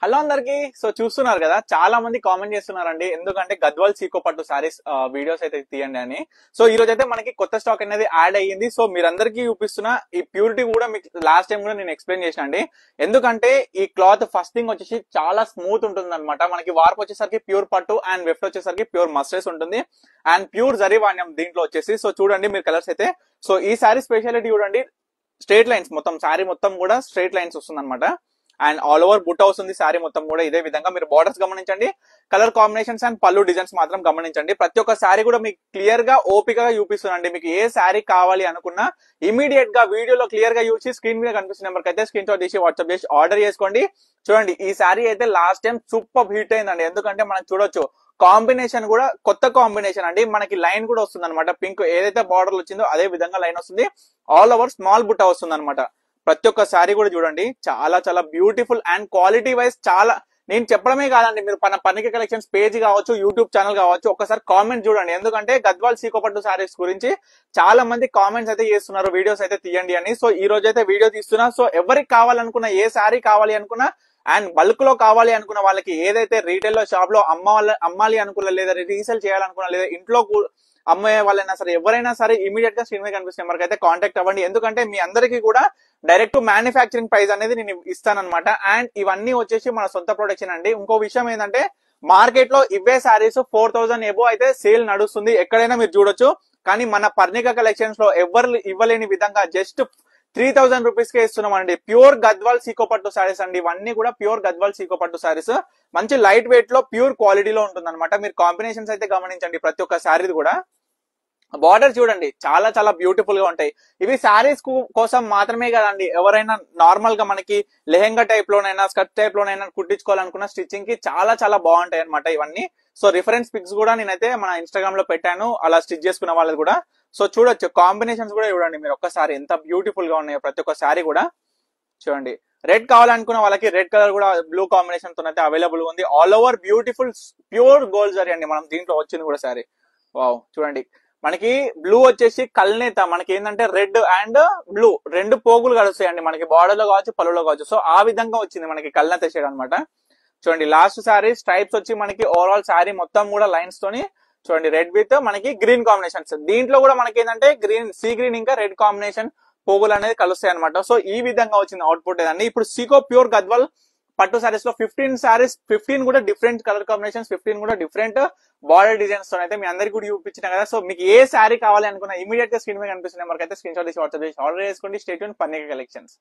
Hello అందరికి. So చూస్తున్నారు కదా, చాలా మంది కామెంట్ చేస్తున్నారండి, ఎందుకంటే గద్వాల్ సీకో పట్టు సారీస్ వీడియోస్ అయితే తీయండి అని. సో ఈ రోజు అయితే మనకి కొత్త స్టాక్ అనేది యాడ్ అయ్యింది. సో మీరందరికీ చూపిస్తున్న ఈ ప్యూరిటీ కూడా మీకు లాస్ట్ టైం కూడా నేను ఎక్స్ప్లెయిన్ చేసిన అండి. ఎందుకంటే ఈ క్లాత్ ఫస్ట్ థింగ్ వచ్చేసి చాలా స్మూత్ ఉంటుంది అనమాట. మనకి వార్ప్ వచ్చేసరికి ప్యూర్ పట్టు అండ్ వెఫ్ట్ వచ్చేసరికి ప్యూర్ మస్టర్స్ ఉంటుంది అండ్ ప్యూర్ జరీవాణ్యం దీంట్లో వచ్చేసి. సో చూడండి మీరు కలర్స్ అయితే. సో ఈ సారీ స్పెషాలిటీ చూడండి, స్ట్రేట్ లైన్స్ మొత్తం సారీ మొత్తం కూడా స్ట్రేట్ లైన్స్ వస్తుంది అనమాట. అండ్ ఆల్ ఓవర్ బుట్ట వస్తుంది సారీ మొత్తం కూడా ఇదే విధంగా. మీరు బార్డర్స్ గమనించండి, కలర్ కాంబినేషన్స్ అండ్ పళ్ళు డిజైన్స్ మాత్రం గమనించండి. ప్రతి ఒక్క సారీ కూడా మీకు క్లియర్ గా ఓపికగా చూపిస్తున్నాండి. మీకు ఏ సారీ కావాలి అనుకున్నా ఇమీడియట్ గా వీడియోలో క్లియర్ గా చూసి స్క్రీన్ మీద కనిపిస్తున్న నెంబర్ అయితే స్క్రీన్ షాట్ తీసి వాట్సాప్ చేసి ఆర్డర్ చేసుకోండి. చూడండి ఈ సారీ అయితే లాస్ట్ టైం సూపర్ హిట్ అయిందండి. ఎందుకంటే మనం చూడొచ్చు కాంబినేషన్ కూడా కొత్త కాంబినేషన్ అండి. మనకి లైన్ కూడా వస్తుంది అనమాట. పింక్ ఏదైతే బార్డర్ వచ్చిందో అదే విధంగా లైన్ వస్తుంది. ఆల్ ఓవర్ స్మాల్ బుట్ట వస్తుంది అనమాట. ప్రతి ఒక్క సారీ కూడా చూడండి చాలా చాలా బ్యూటిఫుల్ అండ్ క్వాలిటీ వైజ్ చాలా. నేను చెప్పడమే కాదండి, మీరు పనికి కలెక్షన్స్ పేజ్ కావచ్చు, యూట్యూబ్ ఛానల్ కావచ్చు, ఒకసారి కామెంట్ చూడండి. ఎందుకంటే గద్వాల్ సీకో పట్టు సారీస్ గురించి చాలా మంది కామెంట్స్ అయితే చేస్తున్నారు, వీడియోస్ అయితే తీయండి అని. సో ఈ రోజు అయితే వీడియో తీస్తున్నా. సో ఎవరికి కావాలనుకున్నా, ఏ సారీ కావాలి అనుకున్నా అండ్ బల్క్ లో కావాలి అనుకున్న వాళ్ళకి, ఏదైతే రీటైల్ లో షాప్ లో అమ్మాలి అనుకున్నా, లేదా రీసేల్ చేయాలనుకున్నా, లేదా ఇంట్లో అమ్మే వాళ్ళైనా సరే ఎవరైనా సరే ఇమీడియట్ గా స్క్రీన్ మీద కనిపిస్తున్న నెంబర్కి అయితే కాంటాక్ట్ అవ్వండి. ఎందుకంటే మీ అందరికీ కూడా డైరెక్ట్ మ్యానుఫ్యాక్చరింగ్ ప్రైస్ అనేది నేను ఇస్తానన్నమాట. అండ్ ఇవన్నీ వచ్చేసి మన సొంత ప్రొడక్షన్ అండి. ఇంకో విషయం ఏంటంటే, మార్కెట్ లో ఇవే సారీస్ 4000 ఎబో అయితే సేల్ నడుస్తుంది, ఎక్కడైనా మీరు చూడొచ్చు. కానీ మన పర్ణిక కలెక్షన్స్ లో ఎవరు ఇవ్వలేని విధంగా జస్ట్ 3000 రూపీస్ కే ఇస్తున్నామండి. ప్యూర్ గద్వాల్ సీకో పట్టు సారీస్ అండి. ఇవన్నీ కూడా ప్యూర్ గద్వాల్ సీకో పట్టు సారీస్. మంచి లైట్ వెయిట్ లో ప్యూర్ క్వాలిటీలో ఉంటుంది అనమాట. మీరు కాంబినేషన్స్ అయితే గమనించండి ప్రతి ఒక్క సారీది కూడా. బార్డర్ చూడండి చాలా చాలా బ్యూటిఫుల్ గా ఉంటాయి. ఇవి శారీస్ కోసం మాత్రమే కదండి, ఎవరైనా నార్మల్ గా మనకి లెహెంగా టైప్ లోనైనా స్కర్ట్ టైప్ లోనైనా కుట్టించుకోవాలనుకున్న స్టిచ్చింగ్ కి చాలా చాలా బాగుంటాయి అనమాట ఇవన్నీ. సో రిఫరెన్స్ పిక్స్ కూడా నేనైతే మన ఇన్స్టాగ్రామ్ లో పెట్టాను, అలా స్టిచ్ చేసుకున్న వాళ్ళది కూడా. సో చూడొచ్చు కాంబినేషన్స్ కూడా చూడండి మీరు ఒక్కసారి, ఎంత బ్యూటిఫుల్ గా ఉన్నాయో ప్రతి ఒక్క సారీ కూడా. చూడండి రెడ్ కావాలనుకున్న వాళ్ళకి రెడ్ కలర్ కూడా బ్లూ కాంబినేషన్ తో అయితే అవైలబుల్ ఉంది. All over beautiful pure gold zari అండి. మనం దీంట్లో వచ్చింది కూడా సారీ. వావ్ చూడండి, మనకి బ్లూ వచ్చేసి కల్నేత, మనకి ఏంటంటే రెడ్ అండ్ బ్లూ రెండు పోగులు కలుస్తాయండి మనకి, బార్డర్ లో కావచ్చు పళ్ళులో కావచ్చు. సో ఆ విధంగా వచ్చింది మనకి కల్నేత షేడ్ అనమాట. చూడండి లాస్ట్ సారీ స్ట్రైప్స్ వచ్చి మనకి ఓవరాల్ సారీ మొత్తం కూడా లైన్స్ తోని చూడండి రెడ్ విత్ మనకి గ్రీన్ కాంబినేషన్స్. దీంట్లో కూడా మనకి ఏంటంటే గ్రీన్, సీ గ్రీన్ ఇంకా రెడ్ కాంబినేషన్ పోగులు అనేది కలుస్తాయి అనమాట. సో ఈ విధంగా వచ్చింది అవుట్పుట్ ఏదండి. ఇప్పుడు సీకో ప్యూర్ గద్వాల్ పట్టు సారీస్ లో 15 సారీస్, 15 కూడా డిఫరెంట్ కలర్ కాంబినేషన్స్, 15 కూడా డిఫరెంట్ బార్డర్ డిజైన్స్ తో అయితే మీ అందరికి కూడా చూపించిన కదా. సో మీకు ఏ సారీ కావాలి అనుకున్నా ఇమీడియట్ గా స్క్రీన్ మీద కనిపిస్తున్న నెంబర్కి అయితే స్క్రీన్ షాట్ తీసి వాట్సాప్ చేసి ఆర్డర్ చేసుకోండి. Stay tune Parnika collections.